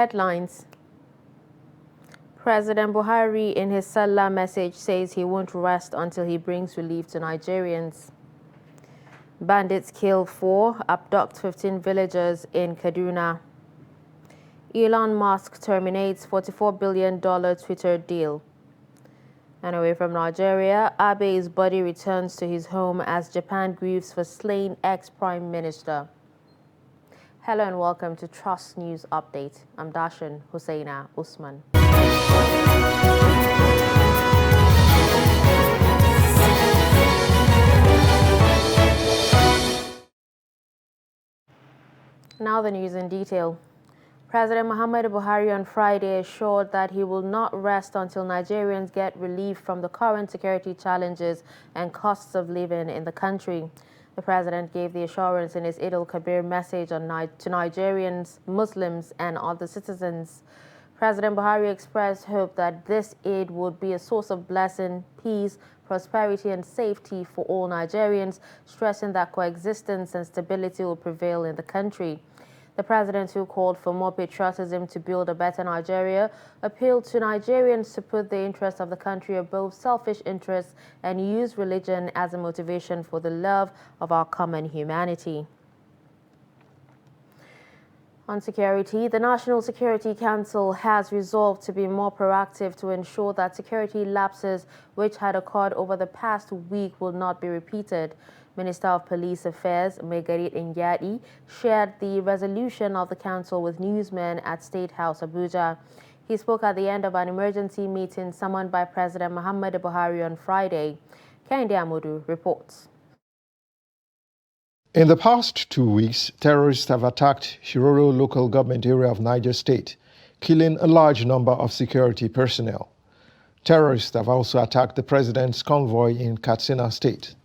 Headlines. President Buhari in his Salah message says he won't rest until he brings relief to Nigerians. Bandits kill 4, abduct 15 villagers in Kaduna. Elon Musk terminates $44 billion Twitter deal. And away from Nigeria, Abe's body returns to his home as Japan grieves for slain ex-prime minister. Hello and welcome to Trust News Update. I'm Dashan Hussaina Usman. Now the news in detail. President Muhammadu Buhari on Friday assured that he will not rest until Nigerians get relief from the current security challenges and costs of living in the country. The president gave the assurance in his Eid al-Kabir message to Nigerians, Muslims, and other citizens. President Buhari expressed hope that this Eid would be a source of blessing, peace, prosperity, and safety for all Nigerians, stressing that coexistence and stability will prevail in the country. The president, who called for more patriotism to build a better Nigeria, appealed to Nigerians to put the interests of the country above selfish interests and use religion as a motivation for the love of our common humanity. On security, the National Security Council has resolved to be more proactive to ensure that security lapses which had occurred over the past week will not be repeated. Minister of Police Affairs, Megarit Ngyadi, shared the resolution of the council with newsmen at State House, Abuja. He spoke at the end of an emergency meeting summoned by President Muhammadu Buhari on Friday. Kehinde Amodu reports. In the past 2 weeks, terrorists have attacked Shiroro local government area of Niger State, killing a large number of security personnel. Terrorists have also attacked the president's convoy in Katsina State.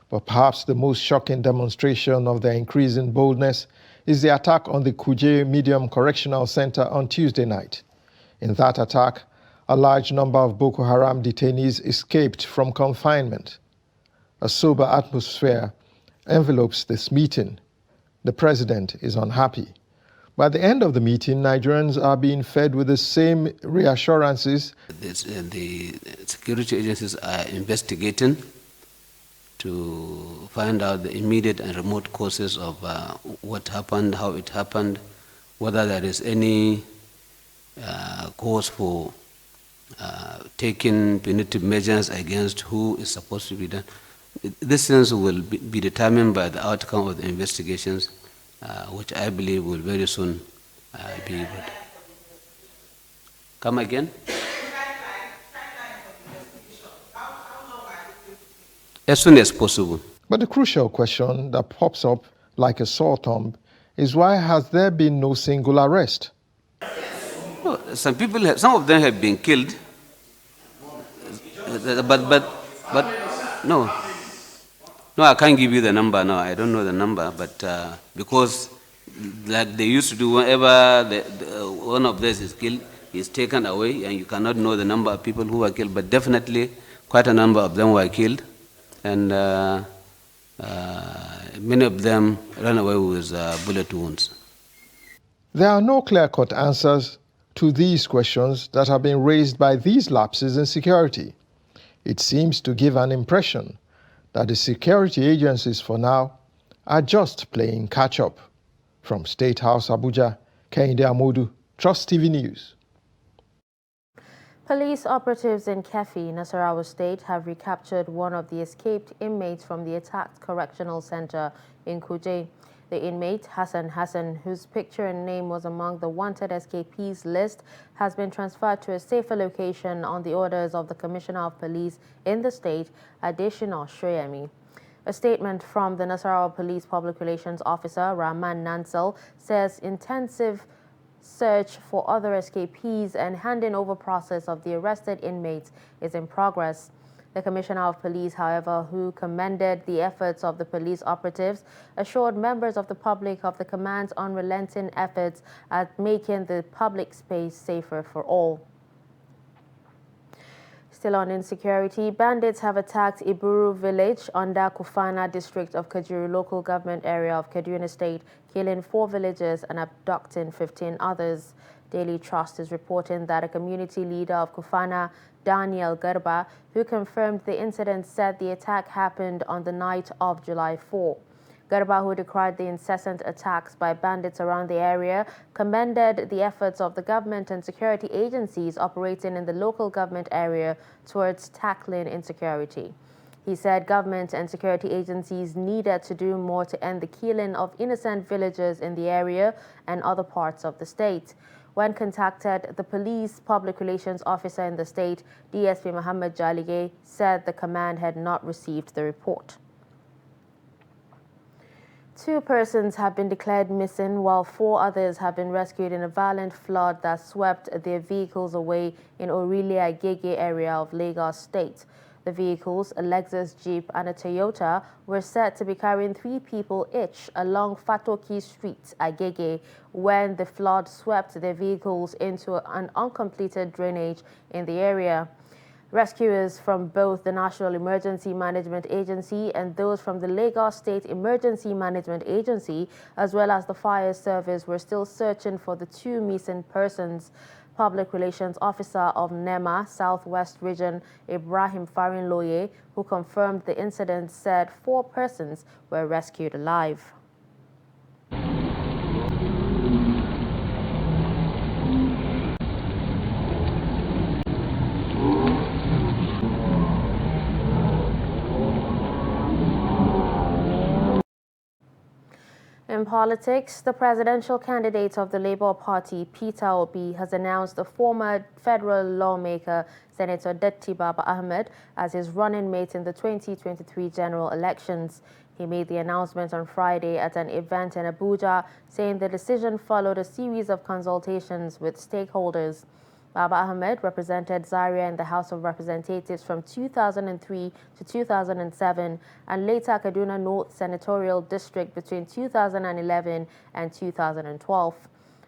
But perhaps the most shocking demonstration of their increasing boldness is the attack on the Kuje Medium Correctional Center on Tuesday night. In that attack, a large number of Boko Haram detainees escaped from confinement. A sober atmosphere envelopes this meeting. The president is unhappy. By the end of the meeting, Nigerians are being fed with the same reassurances. The security agencies are investigating to find out the immediate and remote causes of what happened, how it happened, whether there is any cause for taking punitive measures against who is supposed to be done. This things will be determined by the outcome of the investigations, which I believe will very soon be able to. Come again? As soon as possible. But the crucial question that pops up like a sore thumb is, why has there been no single arrest? No, some of them have been killed, but no, I can't give you the number now. I don't know the number, but because like they used to do, whenever one of them is killed, he's taken away, and you cannot know the number of people who were killed. But definitely, quite a number of them were killed. And many of them ran away with bullet wounds. There are no clear-cut answers to these questions that have been raised by these lapses in security. It seems to give an impression that the security agencies for now are just playing catch-up. From State House, Abuja, Kehinde Amodu, Trust TV News. Police operatives in Kefi, Nasarawa State, have recaptured one of the escaped inmates from the attacked correctional center in Kuje. The inmate, Hassan, whose picture and name was among the wanted escapees list, has been transferred to a safer location on the orders of the Commissioner of Police in the state, Adesina Shoyemi. A statement from the Nasarawa Police Public Relations Officer, Rahman Nansel, says intensive search for other escapees and handing over process of the arrested inmates is in progress. The Commissioner of Police, however, who commended the efforts of the police operatives, assured members of the public of the command's unrelenting efforts at making the public space safer for all. Still on insecurity, bandits have attacked Iburu village under Kufana district of Kajuru local government area of Kaduna State, killing 4 villagers and abducting 15 others. Daily Trust is reporting that a community leader of Kufana, Daniel Garba, who confirmed the incident, said the attack happened on the night of July 4. Garba, who decried the incessant attacks by bandits around the area, commended the efforts of the government and security agencies operating in the local government area towards tackling insecurity. He said government and security agencies needed to do more to end the killing of innocent villagers in the area and other parts of the state. When contacted, the police public relations officer in the state, DSP Muhammad Jalige, said the command had not received the report. 2 persons have been declared missing, while 4 others have been rescued in a violent flood that swept their vehicles away in Orile Agege area of Lagos State. The vehicles, a Lexus Jeep and a Toyota, were said to be carrying 3 people each along Fatoki Street, Agege, when the flood swept their vehicles into an uncompleted drainage in the area. Rescuers from both the National Emergency Management Agency and those from the Lagos State Emergency Management Agency, as well as the fire service, were still searching for the 2 missing persons. Public Relations Officer of NEMA Southwest Region, Ibrahim Farinloye, who confirmed the incident, said 4 persons were rescued alive. In politics, the presidential candidate of the Labour Party, Peter Obi, has announced the former federal lawmaker, Senator Datti Baba Ahmed, as his running mate in the 2023 general elections. He made the announcement on Friday at an event in Abuja, saying the decision followed a series of consultations with stakeholders. Baba Ahmed represented Zaria in the House of Representatives from 2003 to 2007 and later Kaduna North Senatorial District between 2011 and 2012.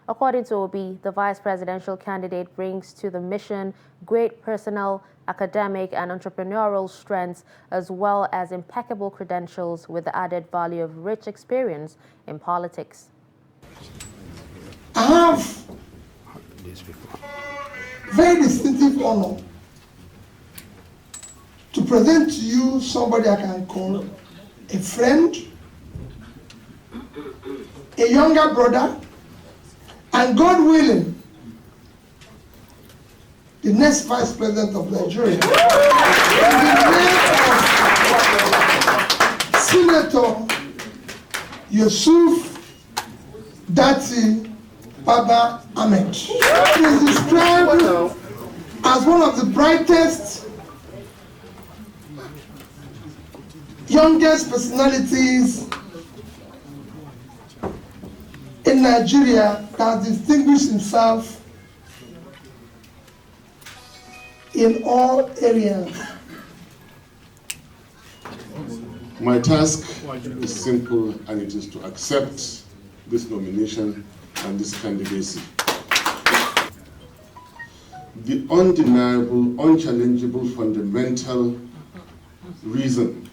According to Obi, the vice presidential candidate brings to the mission great personal, academic, and entrepreneurial strengths, as well as impeccable credentials with the added value of rich experience in politics. I have very distinctive honor to present to you somebody I can call a friend, a younger brother, and God willing, the next vice president of Nigeria. In the name of Senator Yusuf Datti Baba Ahmed. He is described as one of the brightest, youngest personalities in Nigeria that has distinguished himself in all areas. My task is simple, and it is to accept this nomination and this candidacy. The undeniable, unchallengeable, fundamental reason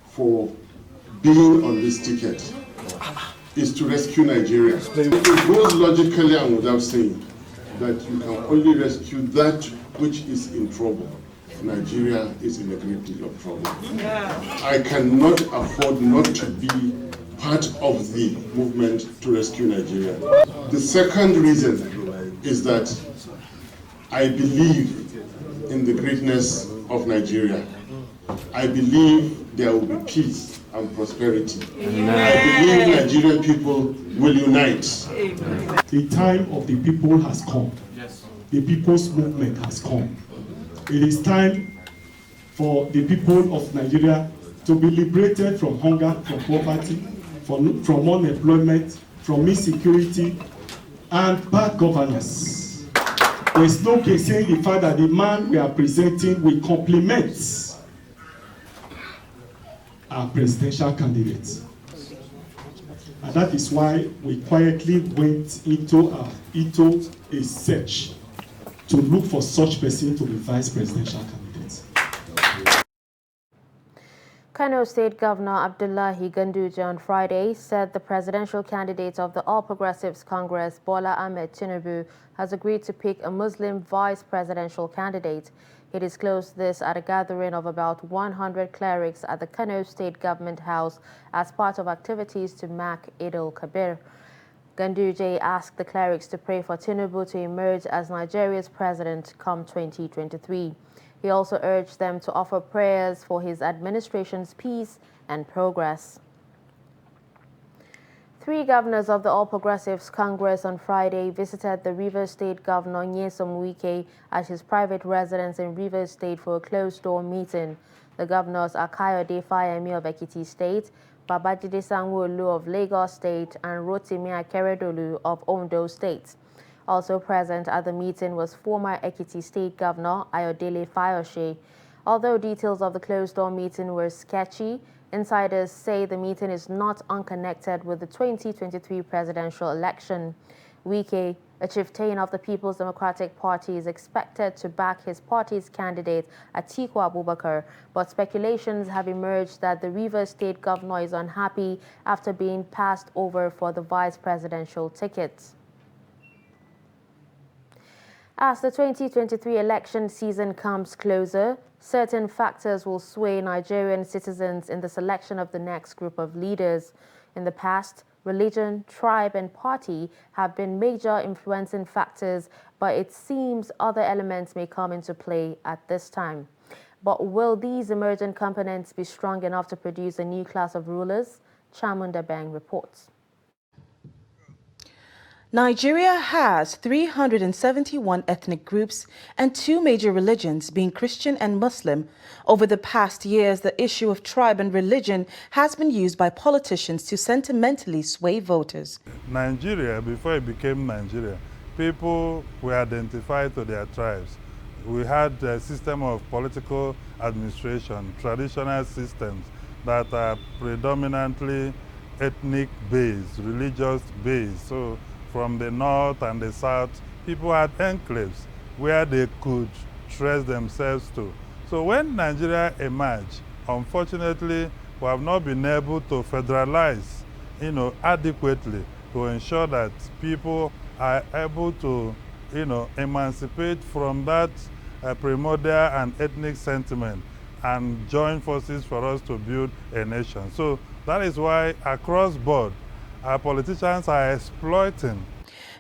for being on this ticket is to rescue Nigeria. It goes logically and without saying that you can only rescue that which is in trouble. Nigeria is in a great deal of trouble. I cannot afford not to be part of the movement to rescue Nigeria. The second reason is that I believe in the greatness of Nigeria. I believe there will be peace and prosperity. I believe Nigerian people will unite. The time of the people has come. The people's movement has come. It is time for the people of Nigeria to be liberated from hunger, from poverty, from unemployment, from insecurity, and bad governance. There is no case saying the fact that the man we are presenting will complement our presidential candidate. And that is why we quietly went into a search to look for such person to be vice presidential candidate. Kano State Governor Abdullahi Ganduje on Friday said the presidential candidate of the All Progressives Congress, Bola Ahmed Tinubu, has agreed to pick a Muslim vice presidential candidate. He disclosed this at a gathering of about 100 clerics at the Kano State Government House as part of activities to mark Eid al-Kabir. Ganduje asked the clerics to pray for Tinubu to emerge as Nigeria's president come 2023. He also urged them to offer prayers for his administration's peace and progress. 3 governors of the All Progressives Congress on Friday visited the Rivers State Governor Nyesom Wike at his private residence in Rivers State for a closed-door meeting. The governors are Kayode Fayemi of Ekiti State, Babajide Sanwo-Olu of Lagos State, and Rotimi Akeredolu of Ondo State. Also present at the meeting was former Ekiti State Governor Ayodele Fayose. Although details of the closed-door meeting were sketchy, insiders say the meeting is not unconnected with the 2023 presidential election. Wike, a chieftain of the People's Democratic Party, is expected to back his party's candidate Atiku Abubakar, but speculations have emerged that the Rivers State Governor is unhappy after being passed over for the vice presidential ticket. As the 2023 election season comes closer, certain factors will sway Nigerian citizens in the selection of the next group of leaders. In the past, religion, tribe, and party have been major influencing factors, but it seems other elements may come into play at this time. But will these emergent components be strong enough to produce a new class of rulers? Chamunda Bang reports. Nigeria has 371 ethnic groups and 2 major religions, being Christian and Muslim. Over the past years, the issue of tribe and religion has been used by politicians to sentimentally sway voters. Nigeria, before it became Nigeria, people were identified to their tribes. We had a system of political administration, traditional systems that are predominantly ethnic-based, religious-based. So from the north and the south, people had enclaves where they could trace themselves to. So when Nigeria emerged, unfortunately, we have not been able to federalize, adequately to ensure that people are able to, emancipate from that primordial and ethnic sentiment and join forces for us to build a nation. So that is why across board, our politicians are exploiting.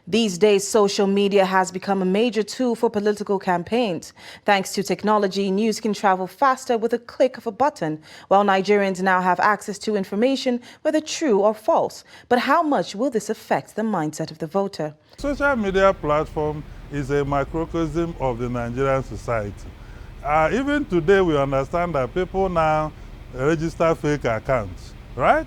These days, social media has become a major tool for political campaigns. Thanks to technology, news can travel faster with a click of a button, while Nigerians now have access to information, whether true or false. But how much will this affect the mindset of the voter? Social media platform is a microcosm of the Nigerian society. Even today, we understand that people now register fake accounts, right?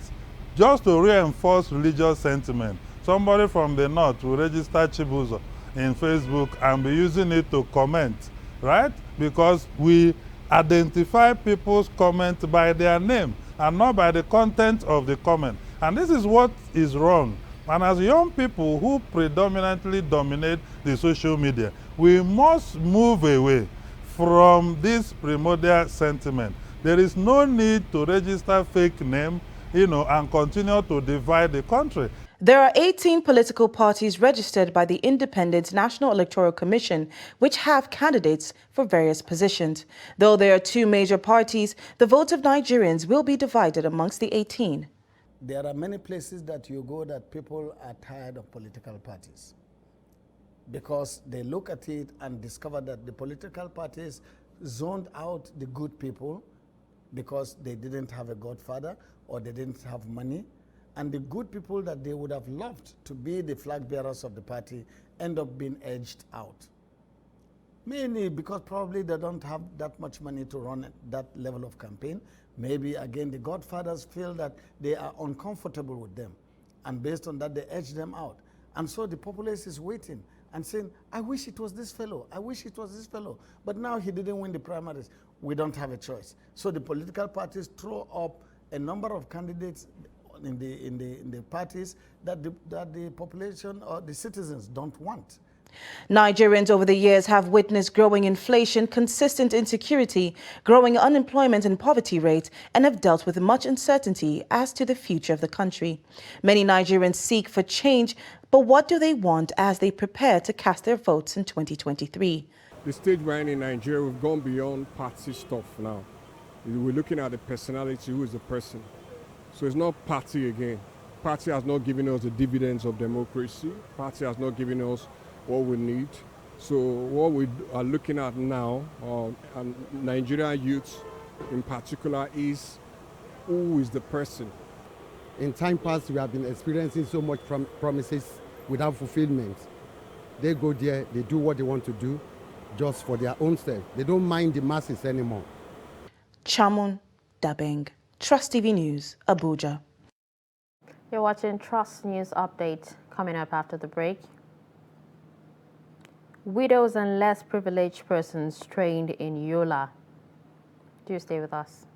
Just to reinforce religious sentiment. Somebody from the north will register Chibuzo in Facebook and be using it to comment, right? Because we identify people's comment by their name and not by the content of the comment. And this is what is wrong. And as young people who predominantly dominate the social media, we must move away from this primordial sentiment. There is no need to register fake name, and continue to divide the country. There are 18 political parties registered by the Independent National Electoral Commission, which have candidates for various positions. Though there are 2 major parties, the vote of Nigerians will be divided amongst the 18. There are many places that you go that people are tired of political parties because they look at it and discover that the political parties zoned out the good people because they didn't have a godfather or they didn't have money. And the good people that they would have loved to be the flag bearers of the party end up being edged out. Mainly because probably they don't have that much money to run that level of campaign. Maybe, again, the godfathers feel that they are uncomfortable with them. And based on that, they edge them out. And so the populace is waiting and saying, I wish it was this fellow. I wish it was this fellow. But now he didn't win the primaries. We don't have a choice. So the political parties throw up a number of candidates in the parties that the population or the citizens don't want. Nigerians over the years have witnessed growing inflation, consistent insecurity, growing unemployment and poverty rates, and have dealt with much uncertainty as to the future of the country. Many Nigerians seek for change, but what do they want as they prepare to cast their votes in 2023? The stage we're in Nigeria, we've gone beyond party stuff now. We're looking at the personality, who is the person. So it's not party again. Party has not given us the dividends of democracy. Party has not given us what we need. So what we are looking at now, and Nigerian youth in particular, is who is the person. In time past, we have been experiencing so much promises without fulfillment. They go there, they do what they want to do, just for their own sake. They don't mind the masses anymore. Chamun Dabeng, Trust TV News, Abuja. You're watching Trust News Update. Coming up after the break. Widows and less privileged persons trained in Yola. Do stay with us.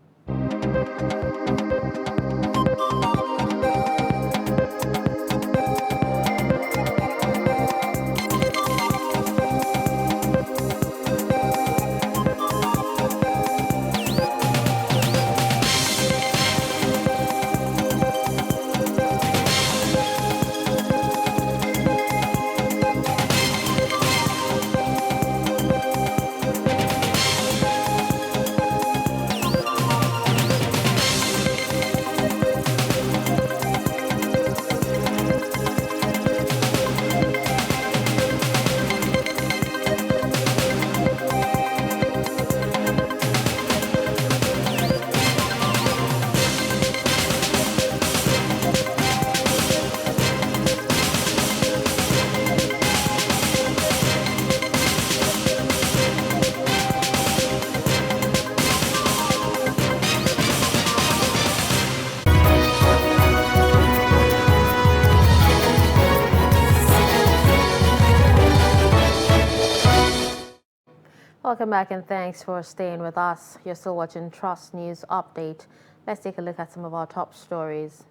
Welcome back and thanks for staying with us. You're still watching Trust News Update. Let's take a look at some of our top stories.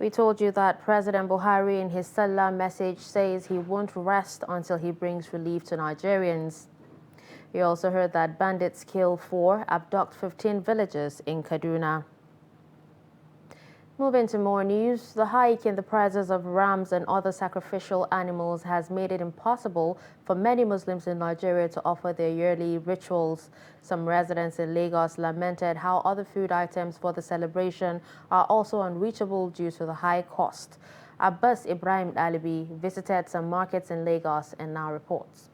We told you that President Buhari in his cellular message says he won't rest until he brings relief to Nigerians. You also heard that bandits kill 4, abduct 15 villagers in Kaduna. Moving to more news, the hike in the prices of rams and other sacrificial animals has made it impossible for many Muslims in Nigeria to offer their yearly rituals. Some residents in Lagos lamented how other food items for the celebration are also unreachable due to the high cost. Abbas Ibrahim Alibi visited some markets in Lagos and now reports.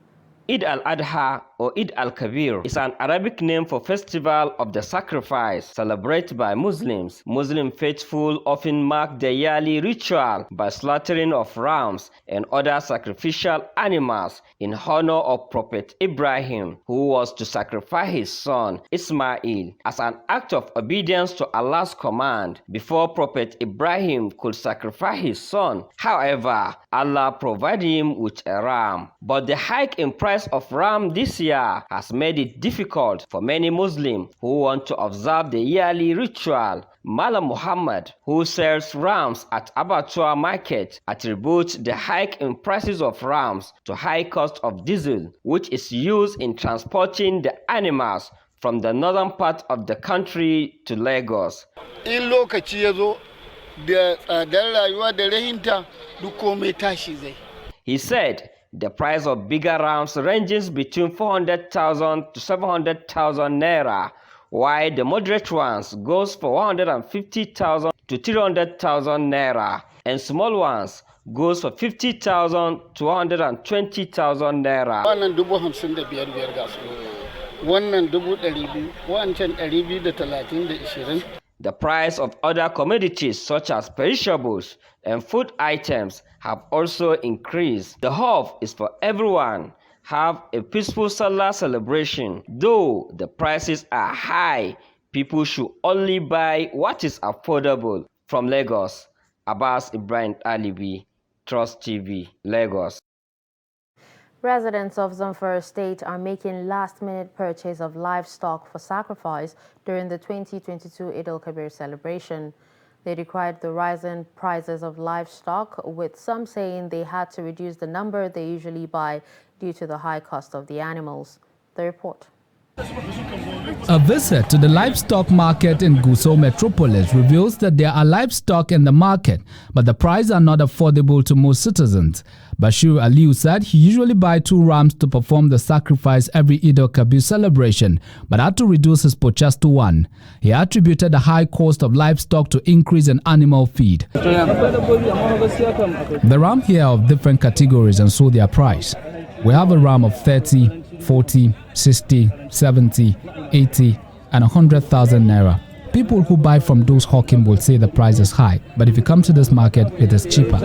Eid al-Adha or Eid al-Kabir is an Arabic name for festival of the sacrifice celebrated by Muslims. Muslim faithful often mark their yearly ritual by slaughtering of rams and other sacrificial animals in honor of Prophet Ibrahim, who was to sacrifice his son Ismail as an act of obedience to Allah's command before Prophet Ibrahim could sacrifice his son. However, Allah provided him with a ram. But the hike in price of ram this year has made it difficult for many Muslims who want to observe the yearly ritual. Malam Muhammad, who sells rams at Abattoir Market, attributes the hike in prices of rams to high cost of diesel, which is used in transporting the animals from the northern part of the country to Lagos. In lokaci yazo da tsadar rayuwa da rahinta duk komai tashi zai. He said the price of bigger rams ranges between 400,000 to 700,000 naira, while the moderate ones goes for 150,000 to 300,000 naira, and small ones goes for 50,000 to 120,000 naira. Wannan 55,000 ga su. Wannan 200,000, wancan 230 da 20. The price of other commodities such as perishables and food items have also increased. The hope is for everyone have a peaceful Salah celebration. Though the prices are high, people should only buy what is affordable. From Lagos, Abbas Ibrahim Alibi, Trust TV, Lagos. Residents of Zamfara State are making last-minute purchase of livestock for sacrifice during the 2022 Eid al-Kabir celebration. They decried the rising prices of livestock, with some saying they had to reduce the number they usually buy due to the high cost of the animals. The report. A visit to the livestock market in Gusau Metropolis reveals that there are livestock in the market, but the prices are not affordable to most citizens. Bashir Aliu said he usually buys 2 rams to perform the sacrifice every Eid al-Kabir celebration, but had to reduce his purchase to 1. He attributed the high cost of livestock to increase in animal feed. The ram here are of different categories and so their price. We have a ram of 30, 40, 60, 70, 80 and 100,000 naira. People who buy from those hawking will say the price is high, but if you come to this market, it is cheaper.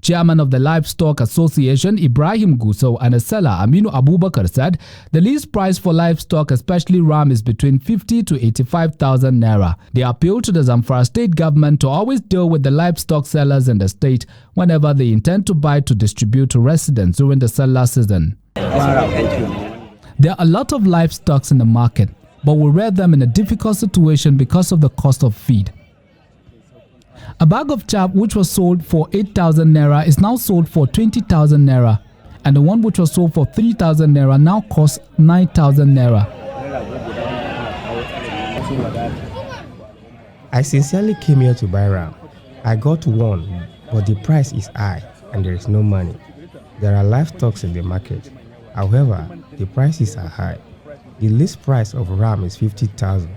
Chairman of the Livestock Association, Ibrahim Gusau, and a seller, Aminu Abubakar, said the least price for livestock, especially ram, is between 50 to 85,000 naira. They appeal to the Zamfara state government to always deal with the livestock sellers in the state whenever they intend to buy to distribute to residents during the seller season. There are a lot of livestock in the market, but we rear them in a difficult situation because of the cost of feed. A bag of chaff which was sold for 8,000 naira is now sold for 20,000 naira, and the one which was sold for 3,000 naira now costs 9,000 naira. I sincerely came here to buy ram. I got one, but the price is high and there is no money. There are livestock in the market. However, the prices are high. The list price of ram is 50,000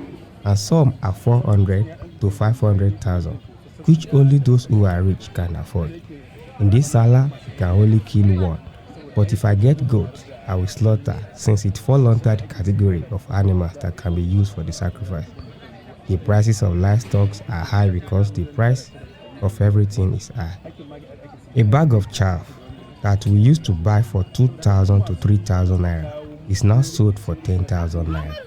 and some are 400 to 500,000, which only those who are rich can afford. In this salah, you can only kill one, but if I get goat, I will slaughter since it falls under the category of animals that can be used for the sacrifice. The prices of livestock are high because the price of everything is high. A bag of chaff that we used to buy for 2,000 to 3,000 naira is now sold for 10,000 naira.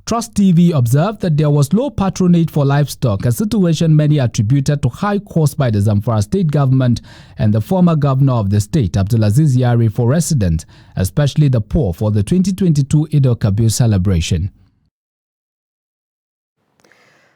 Trust TV observed that there was low patronage for livestock, a situation many attributed to high costs by the Zamfara state government and the former governor of the state, Abdulaziz Yari, for residents, especially the poor, for the 2022 Eid al-Kabir celebration.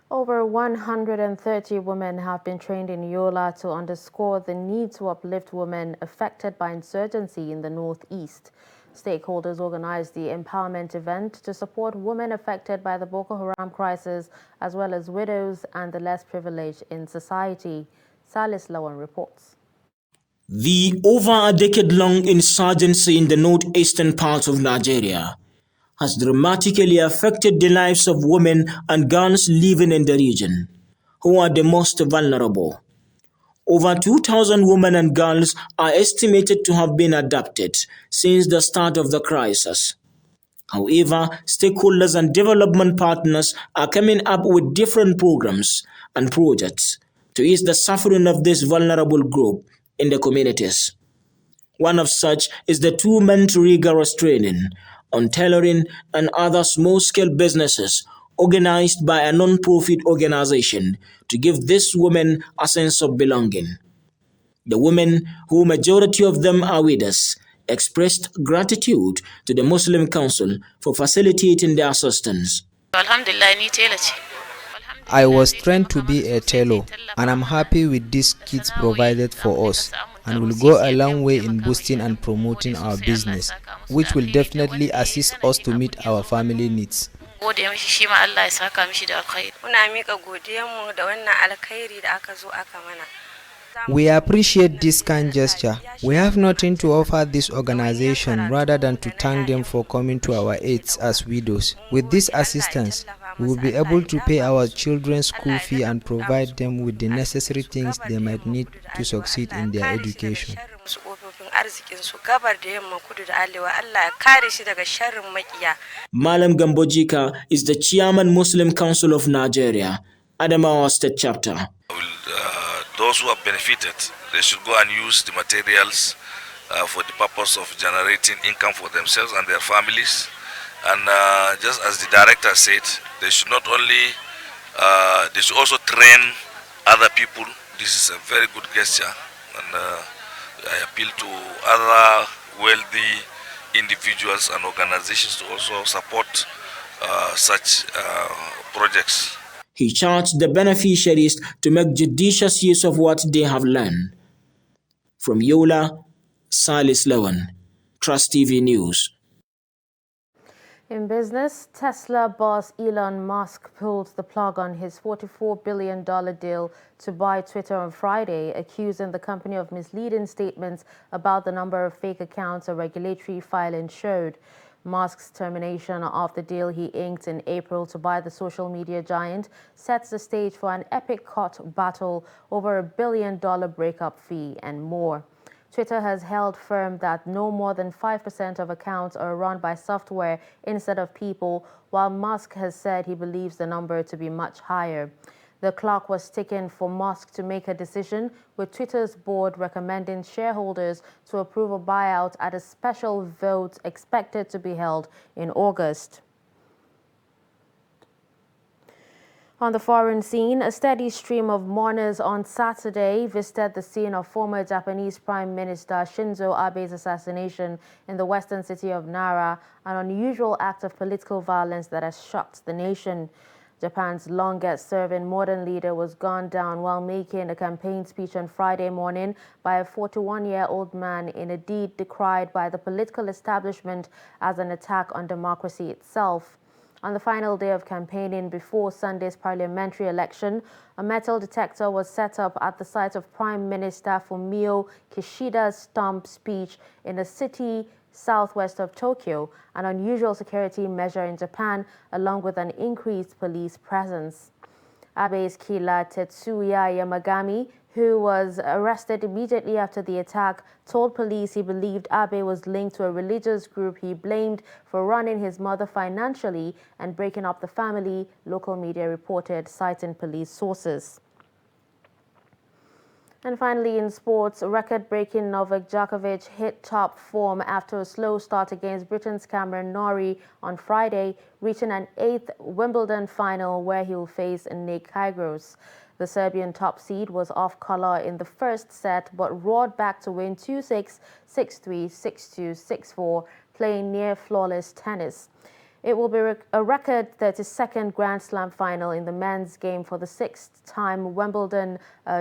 Over 130 women have been trained in Yola to underscore the need to uplift women affected by insurgency in the northeast. Stakeholders organized the empowerment event to support women affected by the Boko Haram crisis, as well as widows and the less privileged in society. Salis Lawan reports. The over a decade-long insurgency in the northeastern part of Nigeria has dramatically affected the lives of women and girls living in the region, who are the most vulnerable. Over 2,000 women and girls are estimated to have been abducted since the start of the crisis. However, stakeholders and development partners are coming up with different programs and projects to ease the suffering of this vulnerable group in the communities. One of such is the 2-month rigorous training on tailoring and other small-scale businesses organized by a non-profit organization to give these women a sense of belonging. The women, who majority of them are widows, expressed gratitude to the Muslim Council for facilitating their assistance. I was trained to be a tailor, and I'm happy with these kits provided for us, and will go a long way in boosting and promoting our business, which will definitely assist us to meet our family needs. We appreciate this kind gesture. We have nothing to offer this organization rather than to thank them for coming to our aid as widows. With this assistance, we will be able to pay our children's school fee and provide them with the necessary things they might need to succeed in their education. Malam Gambojika is the chairman Muslim Council of Nigeria, Adamawa State Chapter. Those who have benefited, they should go and use the materials for the purpose of generating income for themselves and their families. And just as the director said, they should not only, they should also train other people. This is a very good gesture, and I appeal to other wealthy individuals and organizations to also support such projects. He charged the beneficiaries to make judicious use of what they have learned. From Yola, Salis Lewan, Trust TV News. In business, Tesla boss Elon Musk pulled the plug on his $44 billion deal to buy Twitter on Friday, accusing the company of misleading statements about the number of fake accounts a regulatory filing showed. Musk's termination of the deal he inked in April to buy the social media giant sets the stage for an epic court battle over $1 billion breakup fee and more. Twitter has held firm that no more than 5% of accounts are run by software instead of people, while Musk has said he believes the number to be much higher. The clock was ticking for Musk to make a decision, with Twitter's board recommending shareholders to approve a buyout at a special vote expected to be held in August. On the foreign scene, a steady stream of mourners on Saturday visited the scene of former Japanese Prime Minister Shinzo Abe's assassination in the western city of Nara, an unusual act of political violence that has shocked the nation. Japan's longest-serving modern leader was gunned down while making a campaign speech on Friday morning by a 41-year-old man in a deed decried by the political establishment as an attack on democracy itself. On the final day of campaigning before Sunday's parliamentary election, a metal detector was set up at the site of Prime Minister Fumio Kishida's stump speech in a city southwest of Tokyo, an unusual security measure in Japan, along with an increased police presence. Abe's killer, Tetsuya Yamagami, who was arrested immediately after the attack, told police he believed Abe was linked to a religious group he blamed for running his mother financially and breaking up the family, local media reported, citing police sources. And finally, in sports, record-breaking Novak Djokovic hit top form after a slow start against Britain's Cameron Norrie on Friday, reaching an 8th Wimbledon final where he will face Nick Kyrgios. The Serbian top seed was off color in the first set, but roared back to win 2-6, 6-3, 6-2, 6-4, playing near flawless tennis. It will be a record 32nd Grand Slam final in the men's game for the 6th-time Wimbledon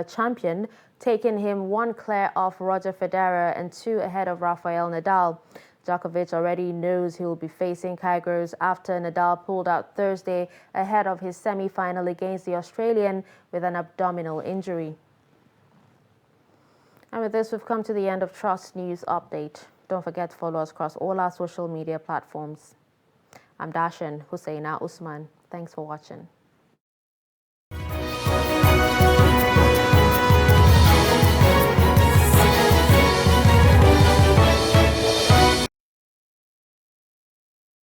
champion, taking him 1 clear off Roger Federer and 2 ahead of Rafael Nadal. Djokovic already knows he will be facing Kyrgios after Nadal pulled out Thursday ahead of his semi-final against the Australian with an abdominal injury. And with this, we've come to the end of Trust News Update. Don't forget to follow us across all our social media platforms. I'm Dashan Husseina Usman. Thanks for watching.